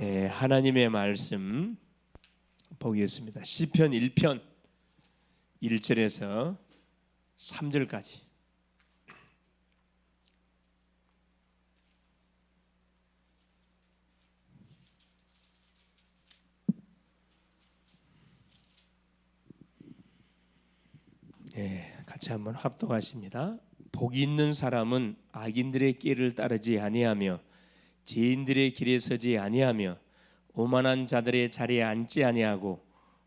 하나님의 말씀 보겠습니다. 시편 1편 1절에서 3절까지. 같이 한번 합독하십니다. 복이 있는 사람은 악인들의 길을 따르지 아니하며 죄인들의 길에 서지 아니하며 오만한 자들의 자리에 앉지 아니하고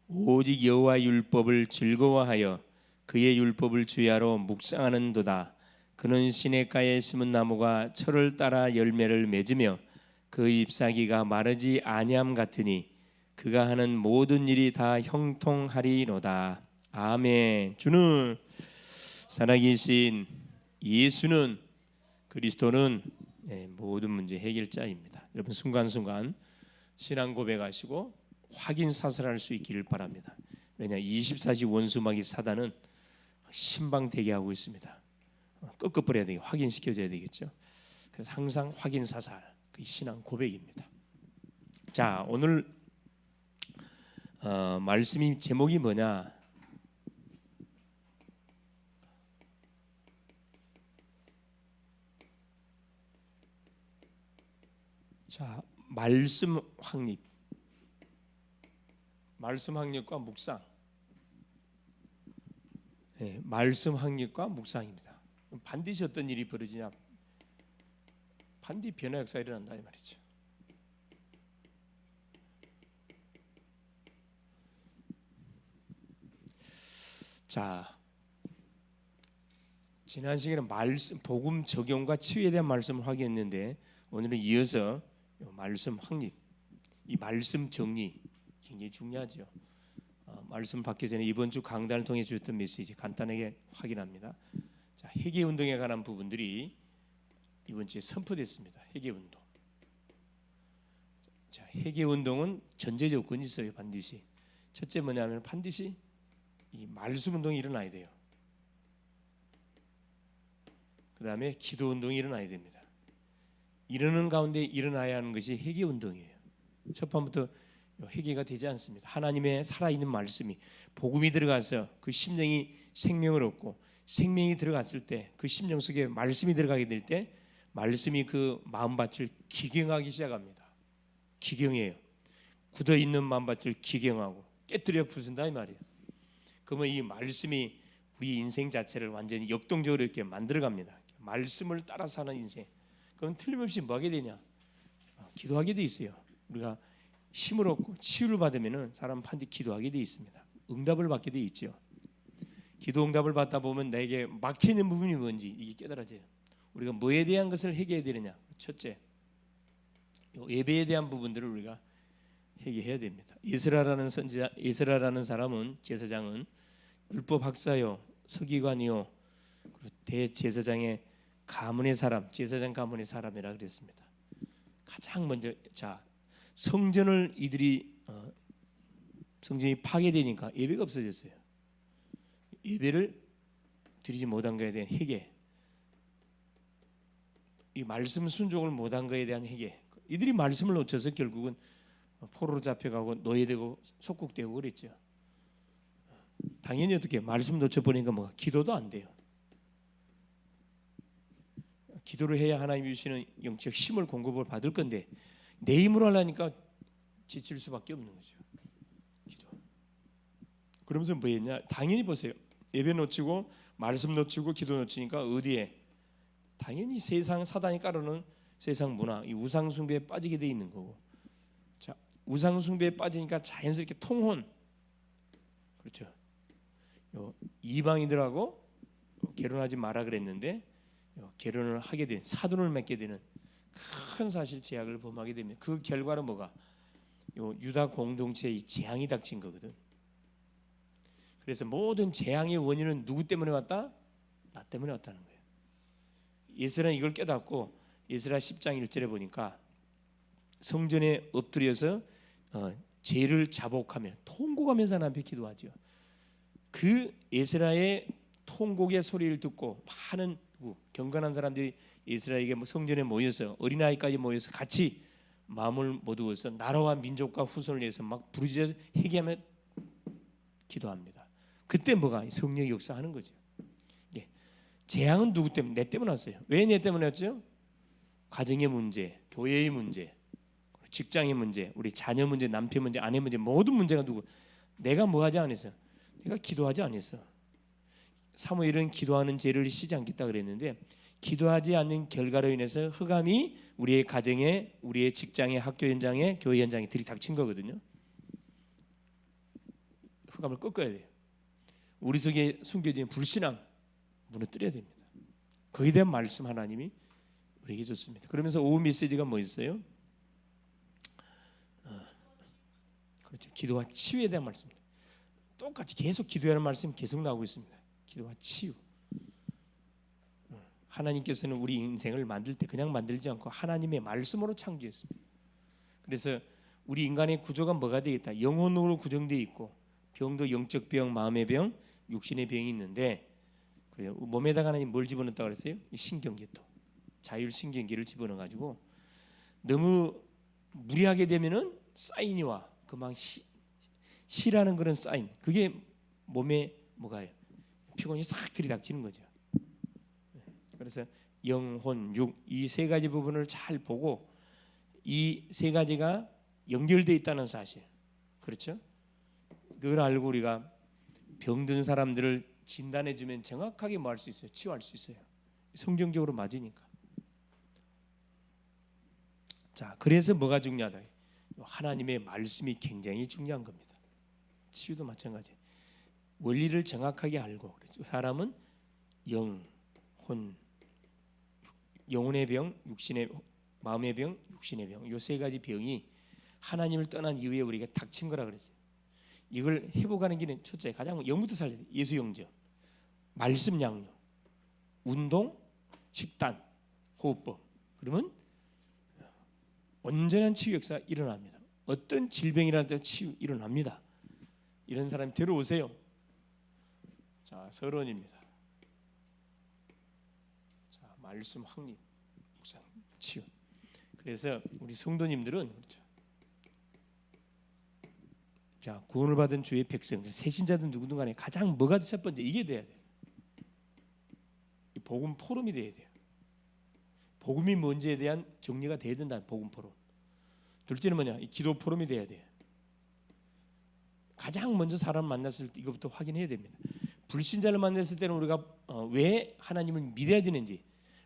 오직 여호와의 율법을 즐거워하여 그의 율법을 주야로 묵상하는도다. 그는 시냇가에 심은 나무가 철을 따라 열매를 맺으며 그 잎사귀가 마르지 아니함 같으니 그가 하는 모든 일이 다 형통하리로다. 아멘. 주는 살아계신 예수는, 그리스도는 모든 문제 해결자입니다. 여러분 순간순간 신앙 고백하시고 확인 사살할 수 있기를 바랍니다. 왜냐 24시 원수마귀 사단은 신방대기 하고 있습니다. 끄끄버려야 되게 확인시켜줘야 되겠죠. 그래서 항상 확인 사살, 그 신앙 고백입니다. 자, 오늘 말씀이 제목이 뭐냐? 자, 말씀 확립, 말씀 확립과 묵상. 말씀 확립과 묵상입니다. 반드시 어떤 일이 벌어지냐? 반드시 변화 역사가 일어난다 이 말이죠. 자, 지난 시간에 말씀, 복음 적용과 치유에 대한 말씀을 확인했는데 오늘은 이어서 말씀 확립, 이 말씀 정리 굉장히 중요하죠. 말씀 받기 전에 이번 주 강단을 통해 주셨던 메시지 간단하게 확인합니다. 자, 회개 운동에 관한 부분들이 이번 주에 선포됐습니다. 회개 운동. 자, 회개 운동은 전제 조건이 있어요. 반드시. 첫째 뭐냐면 반드시 이 말씀 운동이 일어나야 돼요. 그 다음에 기도 운동이 일어나야 됩니다. 이러는 가운데 일어나야 하는 것이 회개 운동이에요. 첫 번부터 회개가 되지 않습니다. 하나님의 살아있는 말씀이 복음이 들어가서 그 심령이 생명을 얻고 생명이 들어갔을 때 그 심령 속에 말씀이 들어가게 될 때 말씀이 그 마음밭을 기경하기 시작합니다. 기경해요. 굳어있는 마음밭을 기경하고 깨뜨려 부순다 이 말이에요. 그러면 이 말씀이 우리 인생 자체를 완전히 역동적으로 이렇게 만들어갑니다. 말씀을 따라 사는 인생. 그럼 틀림없이 뭐 하게 되냐? 기도하게 돼 있어요. 우리가 힘을 얻고 치유를 받으면은 사람 반드시 기도하게 돼 있습니다. 응답을 받게 돼 있죠. 기도 응답을 받다 보면 나에게 막혀 있는 부분이 뭔지 이게 깨달아져요. 우리가 뭐에 대한 것을 해결해야 되느냐? 첫째, 예배에 대한 부분들을 우리가 해결해야 됩니다. 예스라라는 선지자, 예스라라는 사람은 제사장은 율법 학사요, 서기관이요, 그리고 대제사장의 가문의 사람, 제사장 가문의 사람이라 그랬습니다. 가장 먼저 자 성전을 이들이 성전이 파괴되니까 예배가 없어졌어요. 예배를 드리지 못한 것에 대한 회개, 이 말씀 순종을 못한 것에 대한 회개. 이들이 말씀을 놓쳐서 결국은 포로로 잡혀가고 노예되고 속국되고 그랬죠. 당연히 어떻게 말씀 놓쳐버리니까 뭐 기도도 안 돼요. 기도를 해야 하나님이 주시는 영적 힘을 공급을 받을 건데 내 힘으로 하려니까 지칠 수밖에 없는 거죠. 기도. 그러면서 뭐 했냐? 당연히 보세요. 예배 놓치고 말씀 놓치고 기도 놓치니까 어디에? 당연히 세상 사단이 깔아놓은 세상 문화, 이 우상 숭배에 빠지게 돼 있는 거고. 자, 우상 숭배에 빠지니까 자연스럽게 통혼. 그렇죠. 이방인들하고 결혼하지 마라 그랬는데 결혼을 하게 된, 사돈을 맺게 되는 큰 사실 제약을 범하게 됩니다. 그 결과는 뭐가? 유다 공동체의 재앙이 닥친 거거든. 그래서 모든 재앙의 원인은 누구 때문에 왔다? 나 때문에 왔다는 거예요. 예스라는 이걸 깨닫고 예스라 10장 1절에 보니까 성전에 엎드려서 죄를 자복하며 통곡하면서 하나님 앞에 기도하죠. 그 예스라의 통곡의 소리를 듣고 많은 경건한 사람들이 이스라엘에게 성전에 모여서 어린아이까지 모여서 같이 마음을 모두어서 나라와 민족과 후손을 위해서 막 부르짖어 회개하며 기도합니다. 그때 뭐가 성령의 역사하는 거죠. 예. 재앙은 누구 때문에? 내 때문에 왔어요. 왜 내 때문에 왔죠? 가정의 문제, 교회의 문제, 직장의 문제, 우리 자녀 문제, 남편 문제, 아내 문제, 모든 문제가 누구? 내가 뭐 하지 않았어? 내가 기도하지 않았어. 사무엘은 기도하는 죄를 쉬지 않겠다 그랬는데 기도하지 않는 결과로 인해서 흑암이 우리의 가정에, 우리의 직장에, 학교 현장에, 교회 현장에 들이닥친 거거든요. 흑암을 꺾어야 돼요. 우리 속에 숨겨진 불신앙 무너뜨려야 됩니다. 거기에 대한 말씀 하나님이 우리에게 줬습니다. 그러면서 오후 메시지가 뭐 있어요? 그렇죠. 기도와 치유에 대한 말씀입니다. 똑같이 계속 기도하는 말씀 계속 나오고 있습니다. 기도와 치유. 하나님께서는 우리 인생을 만들 때 그냥 만들지 않고 하나님의 말씀으로 창조했습니다. 그래서 우리 인간의 구조가 뭐가 되겠다? 영혼으로 구성되어 있고 병도 영적 병, 마음의 병, 육신의 병이 있는데 그래요. 몸에다가 하나님 뭘 집어넣었다고 그랬어요? 신경계통, 자율신경계를 집어넣어가지고 너무 무리하게 되면은 사인이 와. 그만 시라는 그런 사인. 그게 몸에 뭐가요? 피곤이 싹 들이닥치는 거죠. 그래서 영혼, 육 이 세 가지 부분을 잘 보고 이 세 가지가 연결되어 있다는 사실, 그렇죠? 그걸 알고 우리가 병든 사람들을 진단해주면 정확하게 뭐 할 수 있어요? 치유할 수 있어요. 성경적으로 맞으니까. 자, 그래서 뭐가 중요하다? 하나님의 말씀이 굉장히 중요한 겁니다. 치유도 마찬가지. 원리를 정확하게 알고, 그렇죠? 사람은 영, 혼, 영혼의 병, 육신의 마음의 병, 육신의 병, 이 세 가지 병이 하나님을 떠난 이후에 우리가 닥친 거라 그랬어요. 이걸 회복하는 길은 첫째 가장 영부터 살려야 돼요. 예수 영접, 말씀 양육, 운동, 식단, 호흡법. 그러면 온전한 치유 역사 일어납니다. 어떤 질병이라도 치유 일어납니다. 이런 사람 데려오세요. 자, 서론입니다. 자, 말씀 확립, 묵상, 치유. 그래서 우리 성도님들은 그렇죠. 자, 구원을 받은 주의 백성들, 새신자든 누구든 간에 가장 뭐가 첫 번째 이게 돼야 돼요. 이 복음 포럼이 돼야 돼요. 복음이 뭔지에 대한 정리가 돼야 된다. 복음 포럼. 둘째는 뭐냐? 이 기도 포럼이 돼야 돼요. 가장 먼저 사람 만났을 때 이것부터 확인해야 됩니다. 불신자를 만났을 때는 우리가 왜 하나님을 믿어야 되는지,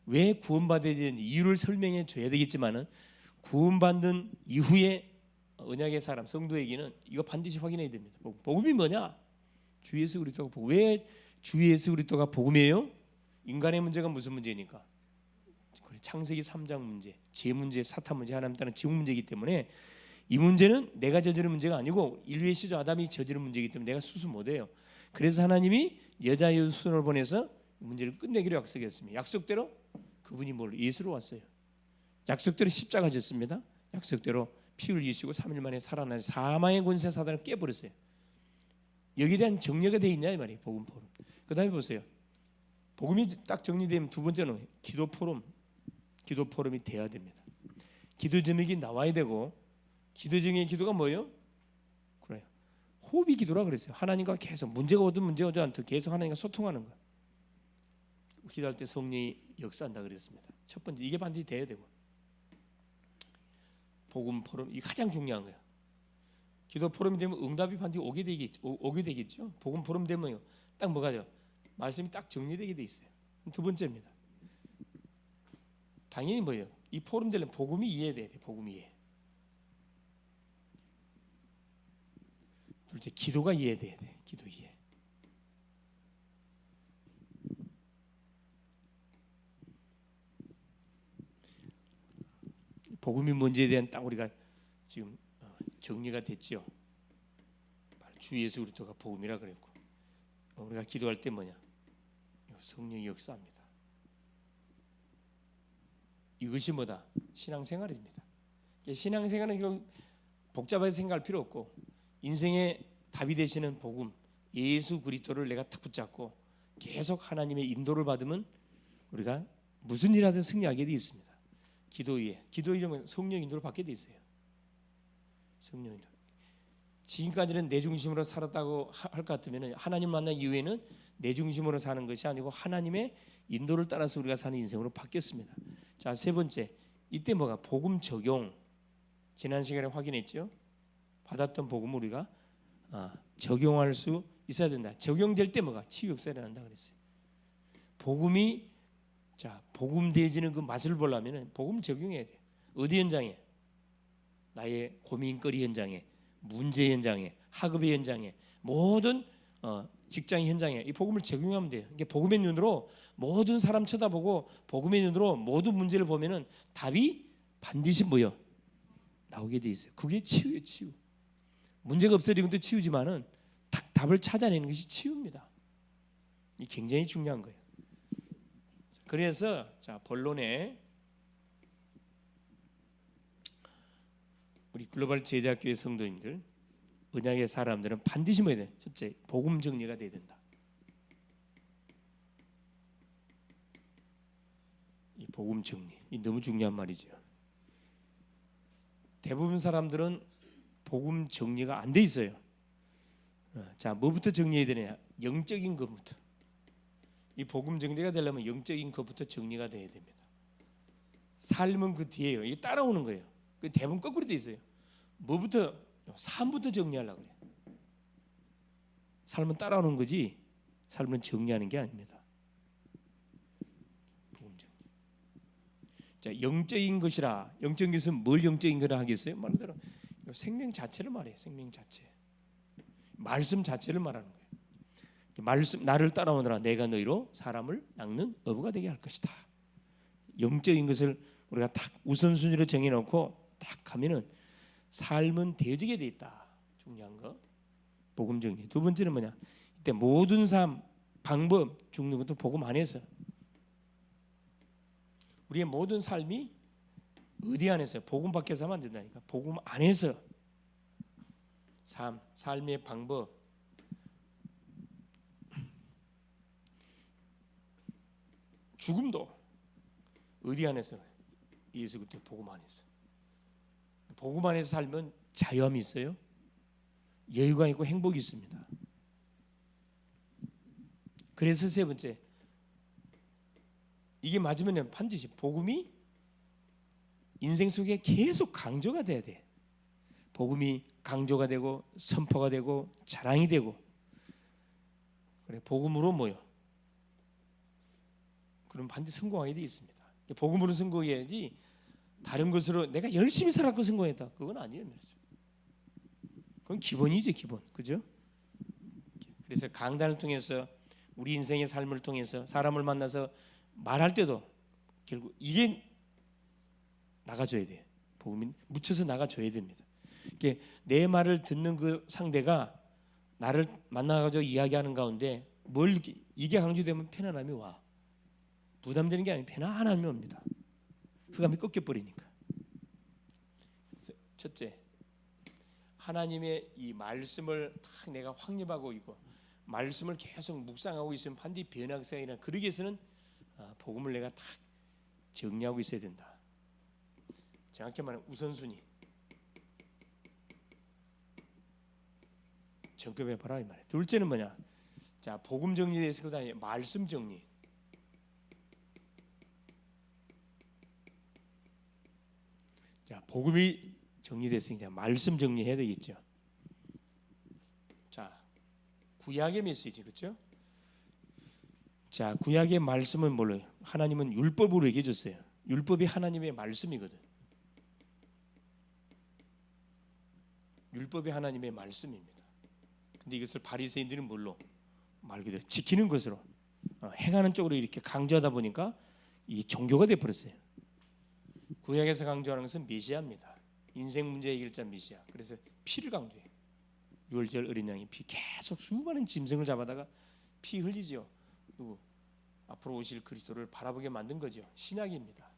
왜 구원받아야 되는지 이유를 설명해 줘야 되겠지만은 구원받는 이후에 언약의 사람, 성도에게는 이거 반드시 확인해야 됩니다. 복음이 뭐냐? 주 예수 그리스도가 복음. 왜 주 예수 그리스도가 복음이에요? 인간의 문제가 무슨 문제니까? 창세기 3장 문제, 죄 문제, 사탄 문제, 하나님 따른 지옥 문제이기 때문에 이 문제는 내가 저지른 문제가 아니고 인류의 시조 아담이 저지른 문제이기 때문에 내가 수습 못해요. 그래서 하나님이 여자 예수를 보내서 문제를 끝내기로 약속했습니다. 약속대로 그분이 뭘 예수로 왔어요. 약속대로 십자가 졌습니다. 약속대로 피 흘리시고 3일 만에 살아나서 사망의 권세 사단을 깨버렸어요. 여기에 대한 정리가 되어 있냐 이 말이에요. 복음 포럼. 그 다음에 보세요. 복음이 딱 정리되면 두 번째는 기도 포럼. 기도 포럼이 돼야 됩니다. 기도 제목이 나와야 되고, 기도 중에 기도가 뭐예요? 그래요. 호흡이 기도라 그랬어요. 하나님과 계속 문제가 오든 문제가 오지 않든 계속 하나님과 소통하는 거. 기도할 때 성령이 역사한다 그랬습니다. 첫 번째 이게 반드시 돼야 되고, 복음 포럼 이 가장 중요한 거예요. 기도 포럼이 되면 응답이 반드시 오게 되겠죠. 복음 포럼 되면요, 딱 뭐가죠? 말씀이 딱 정리되게 돼 있어요. 두 번째입니다. 당연히 뭐예요? 이 포럼 되려면 복음이 이해돼야 돼. 복음이 이해. 둘째, 기도가 이해돼야 돼. 기도 이해. 복음이 뭔지에 대한 딱 우리가 지금 정리가 됐죠. 주 예수 그리스도가 복음이라 그랬고, 우리가 기도할 때 뭐냐? 성령이 역사합니다. 이것이 뭐다? 신앙생활입니다. 신앙생활은 결국 복잡하게 생각할 필요 없고, 인생의 답이 되시는 복음 예수 그리스도를 내가 탁 붙잡고 계속 하나님의 인도를 받으면 우리가 무슨 일 하든 승리하게 되어 있습니다. 기도 위에 성령 인도를 받게 되어 있어요. 정령. 지금까지는 내 중심으로 살았다고 할 것 같으면 하나님 만난 이후에는 내 중심으로 사는 것이 아니고 하나님의 인도를 따라서 우리가 사는 인생으로 바뀌었습니다. 자, 세 번째, 이때 뭐가 복음 적용. 지난 시간에 확인했죠. 받았던 복음을 우리가 적용할 수 있어야 된다. 적용될 때 뭐가 치유 역사가 일어난다 그랬어요. 복음이 복음 되어지는 그 맛을 보려면 복음 적용해야 돼요. 어디 현장에? 나의 고민거리 현장에, 문제 현장에, 학업의 현장에, 모든 직장 현장에 이 복음을 적용하면 돼요. 이게 복음의 눈으로 모든 사람 쳐다보고 복음의 눈으로 모든 문제를 보면은 답이 반드시 뭐요? 나오게 돼 있어요. 그게 치유예요, 치유. 문제가 없어지는 것도 치유지만은 딱 답을 찾아내는 것이 치유입니다. 이 굉장히 중요한 거예요. 그래서 본론에 우리 글로벌 제자교회 성도님들, 언약의 사람들은 반드시 뭐야 돼? 첫째, 복음 정리가 돼야 된다. 이 복음 정리, 이 너무 중요한 말이죠. 대부분 사람들은 복음 정리가 안 돼 있어요. 자, 뭐부터 정리해야 되냐? 영적인 것부터. 이 복음 정리가 되려면 영적인 것부터 정리가 돼야 됩니다. 삶은 그 뒤에요. 이게 따라오는 거예요. 그 대부분 거꾸로 돼 있어요. 뭐부터? 삶부터 정리하려고 그래요. 삶은 따라오는 거지 삶은 정리하는 게 아닙니다. 복음 정리. 자, 영적인 것이라. 영적인 것은 뭘 영적인 거라 하겠어요? 말대로 생명 자체를 말해요. 생명 자체. 말씀 자체를 말하는 거예요. 말씀, 나를 따라오너라 내가 너희로 사람을 낚는 어부가 되게 할 것이다. 영적인 것을 우리가 딱 우선순위로 정해놓고 딱 하면은 삶은 되어지게 돼 있다. 중요한 거. 복음 정리. 두 번째는 뭐냐? 이때 모든 삶 방법 죽는 것도 복음 안에서. 우리의 모든 삶이 어디 안에서? 복음 밖에서 하면 안 된다니까. 복음 안에서 삶의 방법. 죽음도 어디 안에서? 예수 그리스도 복음 안에서. 복음 안에서 살면 자유함이 있어요. 여유가 있고 행복이 있습니다. 그래서 세 번째, 이게 맞으면 반드시 복음이 인생 속에 계속 강조가 돼야 돼. 복음이 강조가 되고 선포가 되고 자랑이 되고. 그래, 복음으로 뭐요? 그럼 반드시 성공하게 돼 있습니다. 복음으로 성공해야지 다른 것으로 내가 열심히 살았고 성공했다. 그건 아니에요. 그건 기본이지, 기본. 그죠? 그래서 강단을 통해서 우리 인생의 삶을 통해서 사람을 만나서 말할 때도 결국 이게 나가줘야 돼요. 복음이 묻혀서 나가줘야 됩니다. 내 말을 듣는 그 상대가 나를 만나가지고 이야기하는 가운데 뭘 이게 강조되면 편안함이 와. 부담되는 게 아니라 편안함이 옵니다. 흑암이 꺾여버리니까. 첫째, 하나님의 이 말씀을 딱 내가 확립하고 있고 말씀을 계속 묵상하고 있으면 반드시 변화가 일어나. 그러기 위해서는 복음을 내가 딱 정리하고 있어야 된다. 정확히 말하면 우선순위 점검해봐라 이 말이에요. 둘째는 뭐냐? 자, 복음 정리에 대해서 그다음에 말씀 정리. 자, 복음이 정리됐으니까 말씀 정리해야 되겠죠. 자, 구약의 메시지, 그렇죠? 자, 구약의 말씀은 뭘로? 하나님은 율법으로 얘기해 줬어요. 율법이 하나님의 말씀이거든. 율법이 하나님의 말씀입니다. 근데 이것을 바리새인들은 뭘로? 말 그대로 지키는 것으로 행하는 쪽으로 이렇게 강조하다 보니까 이 종교가 돼 버렸어요. 구약에서 강조하는 것은 메시아입니다. 인생 문제 해결자 메시아. 그래서 피를 강조해. 유월절 어린 양이 피 계속 수많은 짐승을 잡아다가 피 흘리지요. 누구? 앞으로 오실 그리스도를 바라보게 만든 거죠. 신약입니다.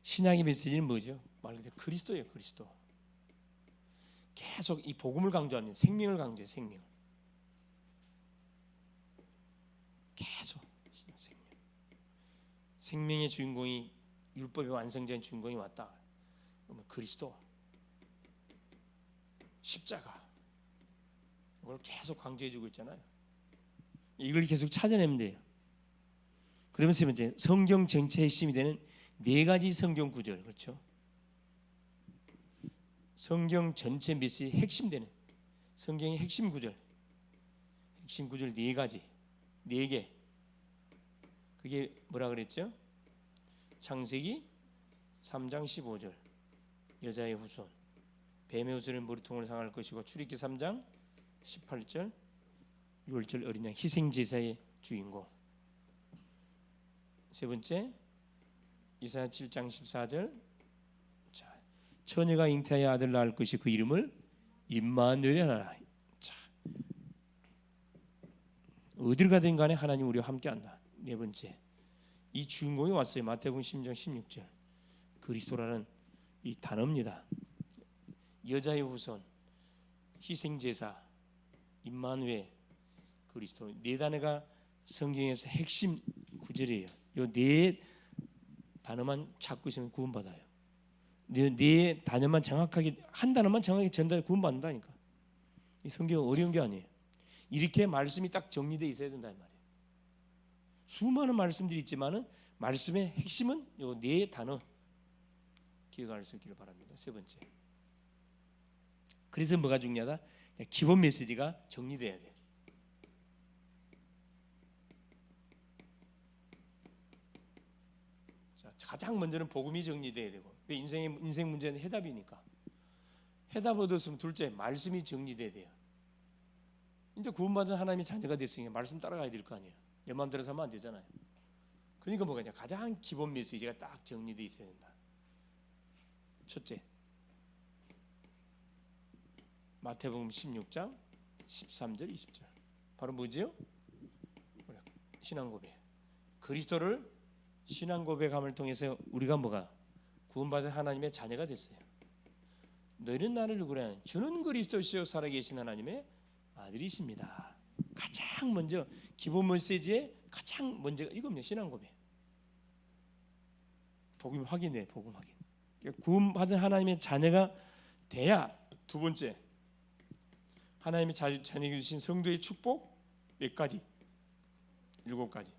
신약의 메시지는 뭐죠? 말 그대로 그리스도예요. 그리스도. 계속 이 복음을 강조하는 생명을 강조해. 생명. 계속 생명의 주인공이 율법의 완성자인 주인공이 왔다. 그러면 그리스도, 십자가, 이걸 계속 강조해주고 있잖아요. 이걸 계속 찾아내면 돼요. 그러면 세 번째, 성경 전체의 핵심이 되는 네 가지 성경 구절, 그렇죠? 성경 전체 메시지의 핵심 되는 성경의 핵심 구절 네 가지, 네 개. 그게 뭐라 그랬죠? 창세기 3장 15절, 여자의 후손, 뱀의 후손은 머리통을 상할 것이고, 출애굽기 3장 18절, 6절 어린 양 희생제사의 주인공. 세 번째, 이사야 7장 14절, 자, 처녀가 잉태하여 아들 낳을 것이 그 이름을 임마누엘이라 하라. 자, 어딜 가든 간에 하나님 우리와 함께한다. 네 번째, 이 주인공이 왔어요. 마태복음 10장 16절, 그리스도라는 이 단어입니다. 여자의 후손, 희생제사, 임마누엘, 그리스도, 네 단어가 성경에서 핵심 구절이에요. 이 네 단어만 찾고 있으면 구원받아요. 네 단어만 정확하게, 한 단어만 정확하게 전달해 구원받는다니까. 이 성경은 어려운 게 아니에요. 이렇게 말씀이 딱 정리되어 있어야 된다는 말이에요. 수많은 말씀들이 있지만은 말씀의 핵심은 이 네 단어 기억할 수 있기를 바랍니다. 세 번째, 그래서 뭐가 중요하다? 기본 메시지가 정리돼야 돼. 자, 가장 먼저는 복음이 정리돼야 되고, 인생 문제는 해답이니까. 해답 얻었으면 둘째, 말씀이 정리돼야 돼요. 이제 구원받은 하나님의 자녀가 됐으니까 말씀 따라가야 될 거 아니에요. 내 마음대로 살면 안 되잖아요. 그러니까 뭐가냐, 가장 기본 메시지가 딱 정리돼 있어야 된다. 첫째, 마태복음 16장 13절 20절, 바로 뭐지요? 신앙 고백. 그리스도를 신앙 고백함을 통해서 우리가 뭐가 구원받은 하나님의 자녀가 됐어요. 너희는 나를 누구라 하냐? 주는 그리스도시요 살아계신 하나님의 아들이십니다. 가장 먼저 기본 메시지의 가장 먼저가 이겁니다. 신앙 고백. 복음 확인해. 복음 확인. 구원받은 하나님의 자녀가 돼야, 두 번째, 하나님의 자녀에게 주신 성도의 축복 몇 가지? 7가지.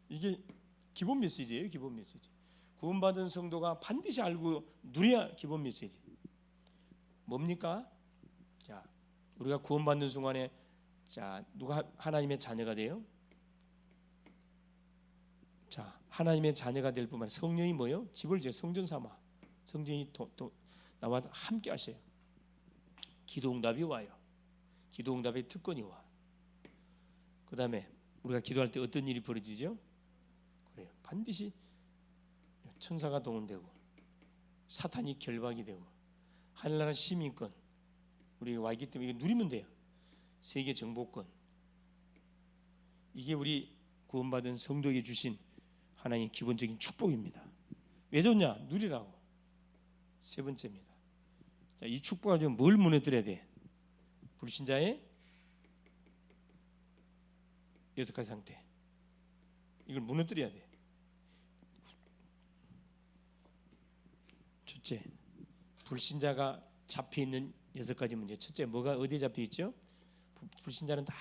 이게 기본 메시지예요. 기본 메시지. 구원받은 성도가 반드시 알고 누려야 기본 메시지. 뭡니까? 자, 우리가 구원받는 순간에, 자, 누가 하나님의 자녀가 돼요? 자, 하나님의 자녀가 될 뿐만 아니라 성령이 뭐요? 집을 지어 성전 삼아. 성령이 나와 함께 하셔요. 기도응답이 와요. 기도응답의 특권이 와. 그 다음에 우리가 기도할 때 어떤 일이 벌어지죠? 그래요. 반드시 천사가 동원되고, 사탄이 결박이 되고, 하늘나라 시민권 우리가 와 있기 때문에 이거 누리면 돼요. 세계 정복권. 이게 우리 구원받은 성도에게 주신 하나님의 기본적인 축복입니다. 왜 줬냐? 누리라고. 세 번째입니다. 자, 이 축복을 좀 뭘 무너뜨려야 돼? 불신자의 6가지 상태. 이걸 무너뜨려야 돼. 첫째, 불신자가 잡혀 있는 6가지 문제. 첫째, 뭐가 어디에 잡혀 있죠? 불신자는 다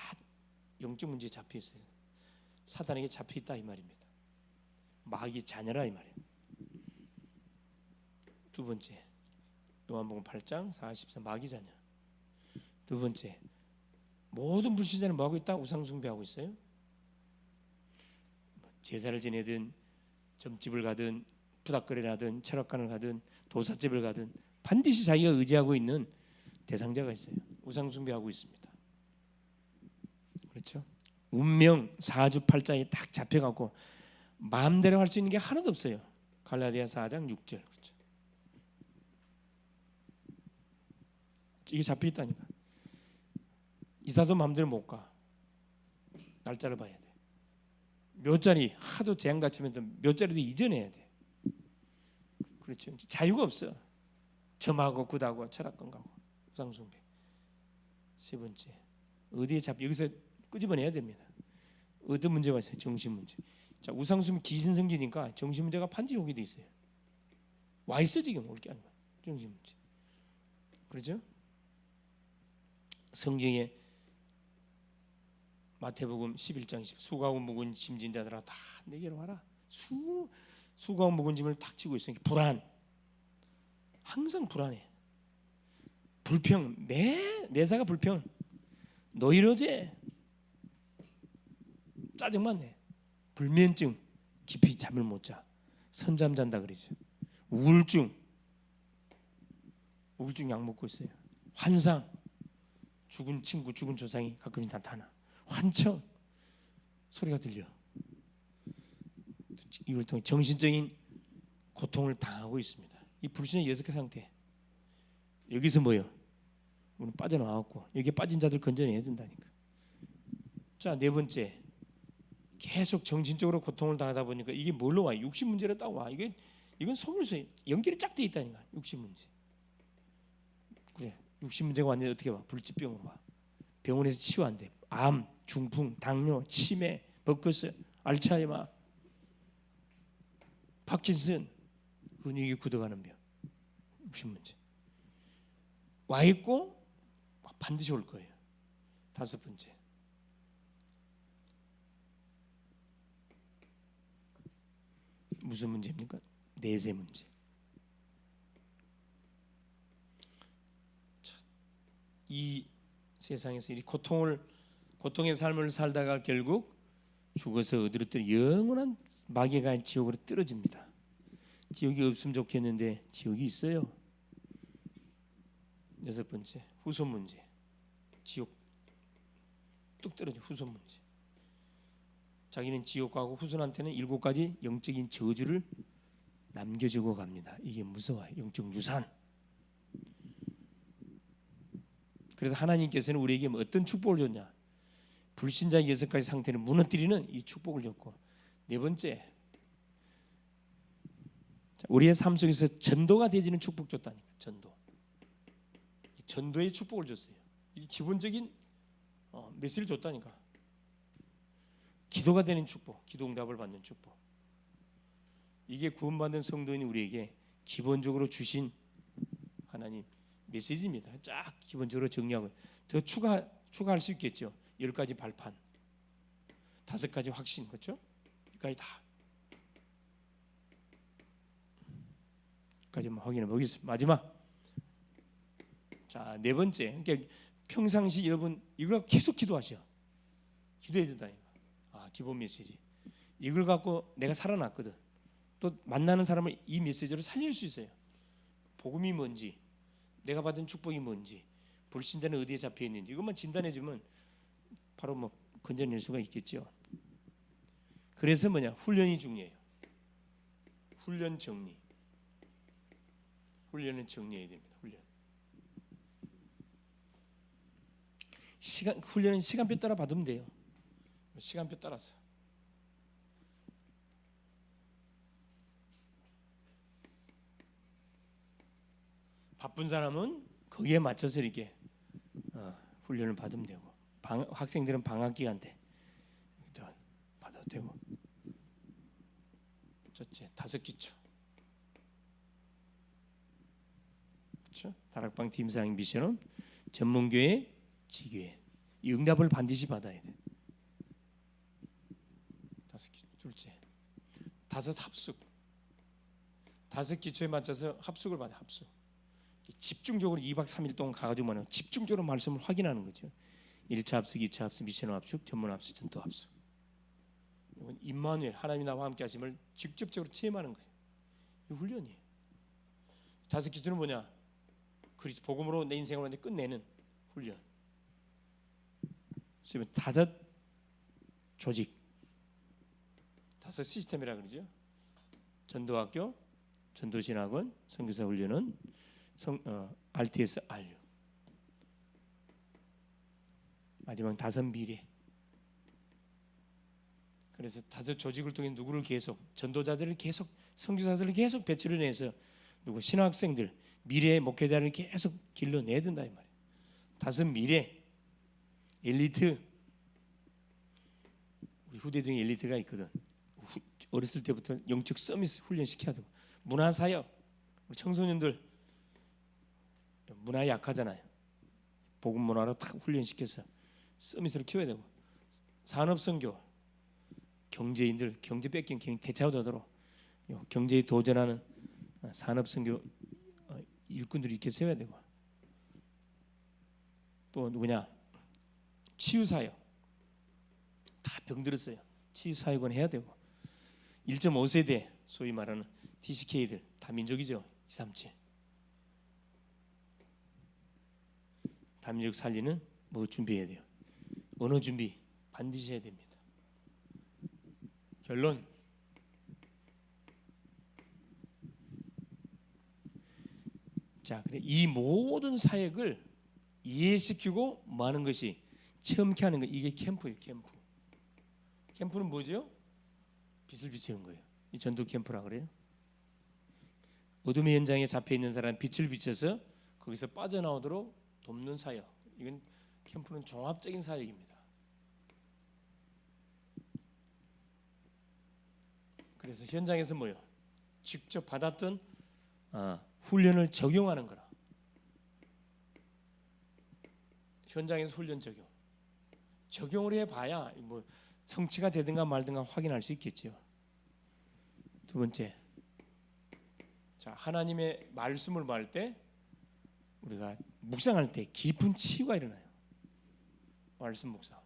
영적 문제에 잡혀 있어요. 사단에게 잡혀 있다 이 말입니다. 마귀의 자녀라 이 말이에요. 두 번째, 요한복음 8장 44 마귀 자녀. 두 번째, 모든 불신자는 뭐 하고 있다? 우상 숭배하고 있어요. 제사를 지내든 점집을 가든 부닥거리를 하든 철학관을 가든 도사집을 가든 반드시 자기가 의지하고 있는 대상자가 있어요. 우상 숭배하고 있습니다. 그렇죠? 운명 사주팔자에 딱 잡혀갖고 마음대로 할 수 있는 게 하나도 없어요. 갈라디아 4장 6절. 그렇죠? 이게 잡혀 있다니까. 이사도 마음대로 못 가. 날짜를 봐야 돼. 몇 자리 하도 재앙 닥치면 몇 자리도 이전해야 돼. 그렇죠? 자유가 없어. 점하고 굿하고 철학관 가고 우상숭배. 세 번째, 어디에 잡혀? 여기서 끄집어내야 됩니다. 어떤 문제가 있어요? 정신 문제. 자, 우상숭배 귀신 생기니까 정신 문제가 반드시 오게 돼 있어요. 와 있어 지금 올 게 아니고 정신 문제. 그렇죠? 성경에 마태복음 11장 20 수고하고 무거운 짐진 자들아 다 내게로 와라. 수고하고 무거운 짐을 탁 지고 있으니까 불안. 항상 불안해. 불평 매사가 불평. 노이로제 짜증만 내. 불면증 깊이 잠을 못 자. 선잠 잔다 그러죠. 우울증 약 먹고 있어요. 환상 죽은 친구 죽은 조상이 가끔 나타나. 환청 소리가 들려. 이걸 통해 정신적인 고통을 당하고 있습니다. 이 불신의 여섯 개 상태. 여기서 뭐요? 우리는 빠져나왔고 여기에 빠진 자들 건져내야 된다니까. 자, 네 번째, 계속 정신적으로 고통을 당하다 보니까 이게 뭘로 와? 육신 문제로 딱 와. 이건 속물서 연결이 쫙 돼 있다니까. 육신 문제. 그래, 육신 문제가 완전히 어떻게 와? 불치병으로 와. 병원에서 치료 안 돼. 암, 중풍, 당뇨, 치매, 버크스, 알츠하이머, 파킨슨, 근육이 굳어가는 병. 육신 문제. 와 있고 반드시 올 거예요. 다섯 번째, 무슨 문제입니까? 내세 문제. 이 세상에서 이 고통의 삶을 살다가 결국 죽어서 어디로 떨어 영원한 마귀가 지옥으로 떨어집니다. 지옥이 없으면 좋겠는데 지옥이 있어요. 여섯 번째, 후손 문제. 지옥 뚝 떨어져. 후손 문제. 자기는 지옥 가고 후손한테는 7가지 영적인 저주를 남겨주고 갑니다. 이게 무서워요. 영적 유산. 그래서 하나님께서는 우리에게 어떤 축복을 줬냐? 불신자의 6가지 상태를 무너뜨리는 이 축복을 줬고, 네 번째, 우리의 삶 속에서 전도가 되어지는 축복 줬다니까. 전도의 축복을 줬어요. 이 기본적인 메시지를 줬다니까. 기도가 되는 축복, 기도 응답을 받는 축복. 이게 구원받은 성도인 우리에게 기본적으로 주신 하나님 메시지입니다. 쫙 기본적으로 정리하고 더 추가할 수 있겠죠. 10가지 발판, 5가지 확신, 그렇죠? 여기까지 다. 여기까지 확인해 보겠습니다. 마지막. 자, 네 번째. 그러니까 평상시 여러분 이걸 계속 기도하셔. 기도해야 된다니까. 기본 메시지. 이걸 갖고 내가 살아났거든. 또 만나는 사람을 이 메시지로 살릴 수 있어요. 복음이 뭔지, 내가 받은 축복이 뭔지, 불신자는 어디에 잡혀 있는지 이것만 진단해주면 바로 건져낼 수가 있겠죠. 그래서 훈련이 중요해요. 훈련 정리. 훈련은 정리해야 됩니다. 훈련은 시간표 따라 받으면 돼요. 시간표 따라서. 바쁜 사람은 거기에 맞춰서 이렇게 훈련을 받으면 되고, 학생들은 방학 기간 때 받아도 되고. 첫째, 5기초. 그렇죠? 다락방 팀사행 미션은 전문교회, 지교회. 이 응답을 반드시 받아야 돼. 5기초. 둘째, 5 합숙. 5기초에 맞춰서 합숙을 받아. 합숙. 집중적으로 2박 3일 동안 가가지고 집중적으로 말씀을 확인하는 거죠. 1차 합숙, 2차 합숙, 미션 합숙, 전문 합숙, 전도 합숙. 이건 임마누엘 하나님이 나와 함께 하심을 직접적으로 체험하는 거예요. 이 훈련이에요. 5기초는 뭐냐? 그리스도 복음으로 내 인생을 완전히 끝내는 훈련. 지금 5 조직, 5 시스템이라 그러죠. 전도학교, 전도신학원, 선교사 훈련은 RTS RU. 마지막 5 미래. 그래서 5 조직을 통해 누구를 계속, 전도자들을 계속, 선교사들을 계속 배출을 해서 누구 신학생들, 미래의 목회자를 계속 길러내야 된다 이 말이에요. 5 미래. 엘리트. 우리 후대 중에 엘리트가 있거든. 어렸을 때부터 영적 서밋 훈련시켜야 되고, 문화사역, 우리 청소년들 문화에 약하잖아요. 복음 문화로 탁 훈련시켜서 서밋으로 키워야 되고, 산업선교, 경제인들 경제 뺏긴 대차도하도록 경제에 도전하는 산업선교 일꾼들이 이렇게 세워야 되고, 또 누구냐, 치유사역, 다 병들었어요. 치유사역은 해야 되고, 1.5세대 소위 말하는 DCK들 다 민족이죠. 237 다민족 살리는 뭐 준비해야 돼요. 언어 준비 반드시 해야 됩니다. 결론, 자, 그래 이 모든 사역을 이해시키고 뭐 하는 것이 체험케 하는 거, 이게 캠프예요. 캠프는 뭐죠? 빛을 비추는 거예요. 이 전도 캠프라 그래요. 어둠의 현장에 잡혀 있는 사람 빛을 비춰서 거기서 빠져나오도록 돕는 사역. 이건 캠프는 종합적인 사역입니다. 그래서 현장에서 뭐요? 직접 받았던 훈련을 적용하는 거라. 현장에서 훈련 적용을 해봐야 뭐 성취가 되든가 말든가 확인할 수 있겠죠. 두 번째, 자, 하나님의 말씀을 말 때 우리가 묵상할 때 깊은 치유가 일어나요. 말씀 묵상,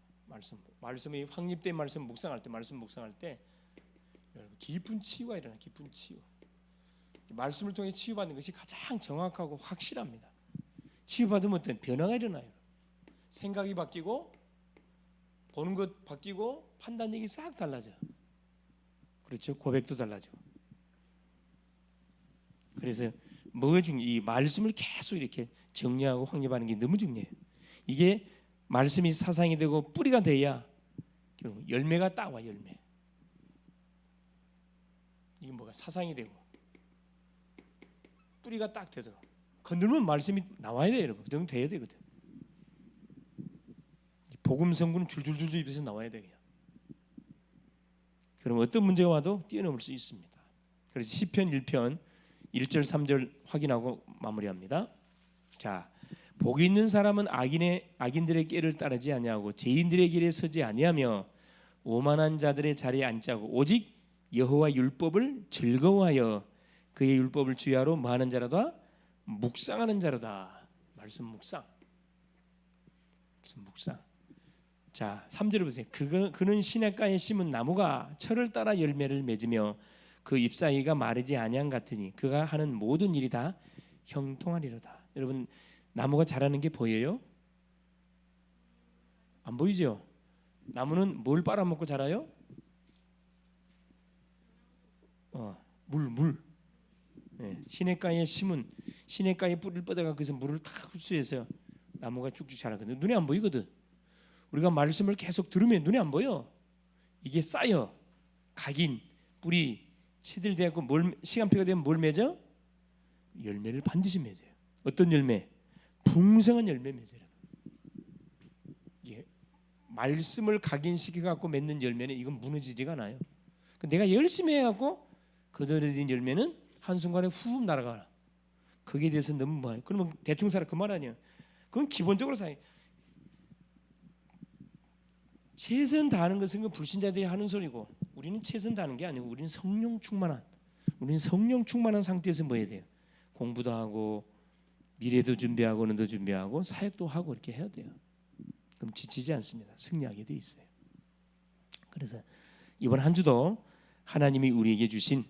말씀이 확립된 말씀 묵상할 때, 말씀 묵상할 때 여러분 깊은 치유가 일어나. 깊은 치유. 말씀을 통해 치유받는 것이 가장 정확하고 확실합니다. 치유받으면 어떤 변화가 일어나요. 생각이 바뀌고, 보는 것 바뀌고, 판단력이 싹 달라져. 그렇죠? 고백도 달라져. 그래서 뭐가 중요해요? 이 말씀을 계속 이렇게 정리하고 확립하는 게 너무 중요해요. 이게 말씀이 사상이 되고 뿌리가 돼야 결국 열매가 딱 와. 열매. 이게 뭐가 사상이 되고 뿌리가 딱 되도록 건들면 말씀이 나와야 돼요. 여러분, 그 정도 돼야 되거든. 복음 성분은 줄줄줄줄 입에서 나와야 돼요. 그럼 어떤 문제가 와도 뛰어넘을 수 있습니다. 그래서 시편 1편 1절 3절 확인하고 마무리합니다. 자, 복이 있는 사람은 악인들의 길을 따르지 아니하고 죄인들의 길에 서지 아니하며 오만한 자들의 자리에 앉지 않고 오직 여호와 율법을 즐거워하여 그의 율법을 주야로 뭐하는 자로다? 묵상하는 자로다. 말씀 묵상. 자, 3절을 보세요. 그는 시냇가에 심은 나무가 철을 따라 열매를 맺으며 그 잎사귀가 마르지 아니한 같으니 그가 하는 모든 일이 다 형통하리로다. 여러분, 나무가 자라는 게 보여요? 안 보이죠? 나무는 뭘 빨아먹고 자라요? 물. 네, 시냇가에 심은, 시냇가에 뿌리를 뻗어가 거기서 물을 탁 흡수해서 나무가 쭉쭉 자라거든요. 눈에 안 보이거든. 우리가 말씀을 계속 들으면 눈에 안 보여. 이게 쌓여 각인, 뿌리, 치들대고 시간표가 되면 뭘 맺어? 열매를 반드시 맺어요. 어떤 열매? 풍성한 열매 맺어요. 예, 말씀을 각인시켜 갖고 맺는 열매는 이건 무너지지가 않아요. 내가 열심히 해갖고 거둬들인 열매는 한순간에 훅 날아가라. 거기에 대해서 너무 뭐해요? 그러면 대충 살아 그 말 아니에요. 그건 기본적으로 사요. 최선 다하는 것은 그 불신자들이 하는 소리고, 우리는 최선 다하는 게 아니고 우리는 성령 충만한 상태에서 뭐 해야 돼요? 공부도 하고 미래도 준비하고 오늘도 준비하고 사역도 하고 이렇게 해야 돼요. 그럼 지치지 않습니다. 승리하게 돼 있어요. 그래서 이번 한 주도 하나님이 우리에게 주신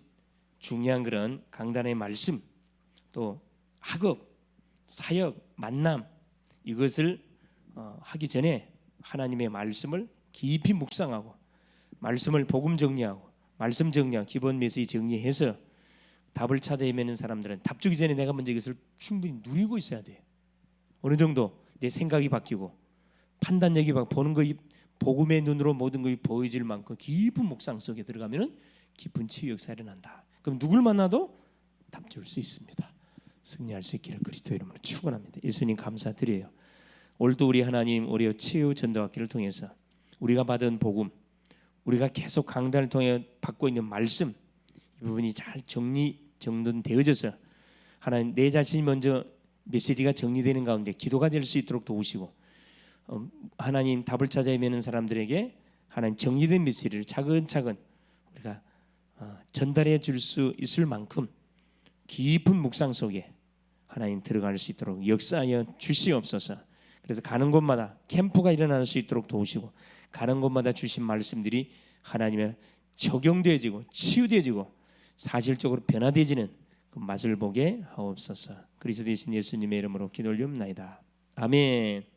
중요한 그런 강단의 말씀, 또 학업, 사역, 만남, 이것을 하기 전에 하나님의 말씀을 깊이 묵상하고, 말씀을 복음 정리하고, 말씀 정리하고, 기본 메시지 정리해서 답을 찾아 헤매는 사람들은 답 주기 전에 내가 먼저 이것을 충분히 누리고 있어야 돼요. 어느 정도 내 생각이 바뀌고 판단력이 바뀌고 보는 거, 복음의 눈으로 모든 것이 보여질 만큼 깊은 묵상 속에 들어가면은 깊은 치유 역사가 일어난다. 그럼 누굴 만나도 답 줄 수 있습니다. 승리할 수 있기를 그리스도 이름으로 축원합니다. 예수님 감사드려요. 올도 우리 하나님, 우리 치유 전도학기를 통해서 우리가 받은 복음, 우리가 계속 강단을 통해 받고 있는 말씀, 이 부분이 잘 정돈되어져서 하나님 내 자신이 먼저 메시지가 정리되는 가운데 기도가 될 수 있도록 도우시고 하나님 답을 찾아 헤매는 사람들에게 하나님 정리된 메시지를 차근차근 우리가 전달해 줄 수 있을 만큼 깊은 묵상 속에 하나님 들어갈 수 있도록 역사하여 주시옵소서. 그래서 가는 곳마다 캠프가 일어날 수 있도록 도우시고 가는 곳마다 주신 말씀들이 하나님의 적용되어지고 치유되어지고 사실적으로 변화되어지는 그 맛을 보게 하옵소서. 그리스도 되신 예수님의 이름으로 기도 올리옵나이다. 아멘.